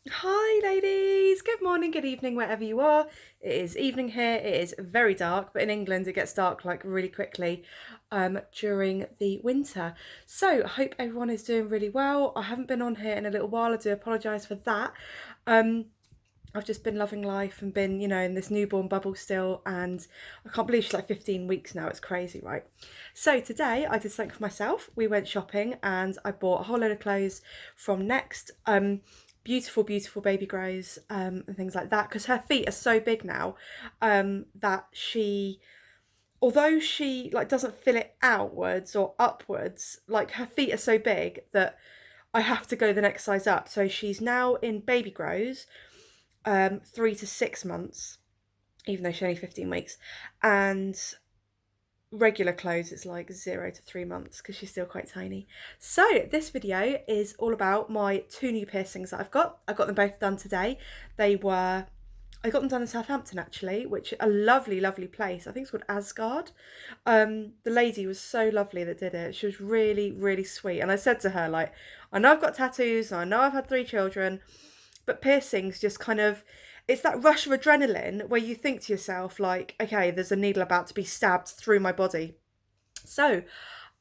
Hi ladies, good morning, good evening, wherever you are. It is evening here, it is very dark, but in England it gets dark like really quickly during the winter. So I hope everyone is doing really well. I haven't been on here in a little while, I do apologise for that. Um, I've just been loving life and been, in this newborn bubble still, and I can't believe she's like 15 weeks now. It's crazy, right? So today I did something for myself. We went shopping and I bought a whole load of clothes from Next. Beautiful, beautiful baby grows and things like that, because her feet are so big now that although she like doesn't fill it outwards or upwards, like her feet are so big that I have to go the next size up. So she's now in baby grows 3 to 6 months, even though she's only 15 weeks. And regular clothes, it's like 0 to 3 months because she's still quite tiny. So this video is all about my two new piercings that I've got. I got them both done today. I got them done in Southampton actually, which is a lovely, lovely place. I think it's called Asgard. The lady was so lovely that did it. She was really, really sweet. And I said to her, like, I know I've got tattoos, and I know I've had 3 children, but piercings just kind of, it's that rush of adrenaline where you think to yourself, like, okay, there's a needle about to be stabbed through my body. So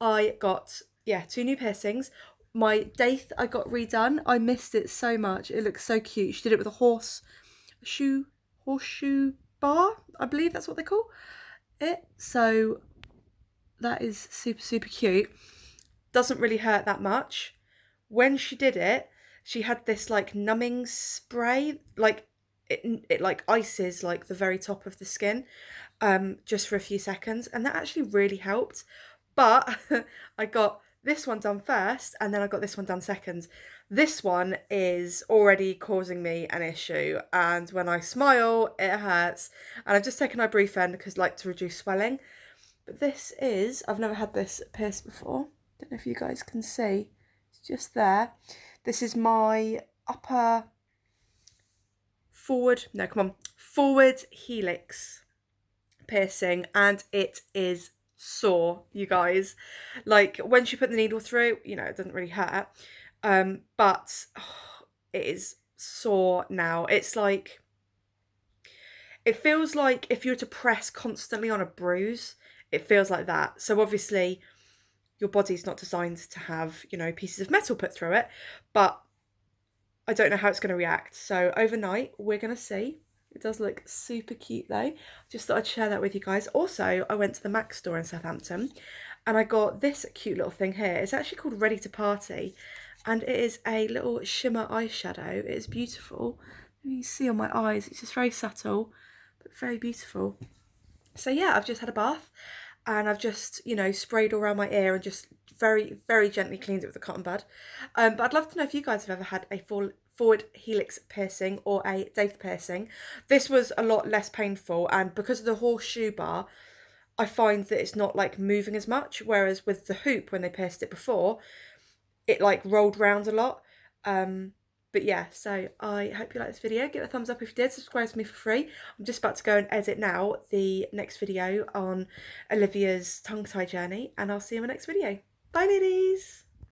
I got, yeah, two new piercings. My daith I got redone. I missed it so much. It looks so cute. She did it with a horseshoe bar, I believe that's what they call it. So that is super, super cute. Doesn't really hurt that much. When she did it, she had this like numbing spray, like it like ices like the very top of the skin, just for a few seconds, and that actually really helped. But I got this one done first, and then I got this one done second. This one is already causing me an issue, and when I smile, it hurts. And I've just taken ibuprofen because like to reduce swelling. But this is, I've never had this pierced before. Don't know if you guys can see. It's just there. This is my upper forward helix piercing, and it is sore, you guys. Like when she put the needle through, it doesn't really hurt. But it is sore now. It's like, it feels like if you were to press constantly on a bruise, it feels like that. So obviously your body's not designed to have, pieces of metal put through it, but I don't know how it's going to react. So overnight, we're going to see. It does look super cute though. Just thought I'd share that with you guys. Also, I went to the Mac store in Southampton and I got this cute little thing here. It's actually called Ready to Party, and it is a little shimmer eyeshadow. It is beautiful. You can see on my eyes, it's just very subtle, but very beautiful. So yeah, I've just had a bath and I've just, sprayed all around my ear and just very, very gently cleaned it with a cotton bud. But I'd love to know if you guys have ever had a forward helix piercing or a daith piercing. This was a lot less painful, and because of the horseshoe bar, I find that it's not like moving as much. Whereas with the hoop, when they pierced it before, it like rolled round a lot. But yeah, so I hope you like this video. Give it a thumbs up if you did. Subscribe to me for free. I'm just about to go and edit now the next video on Olivia's tongue tie journey, and I'll see you in my next video. Bye ladies!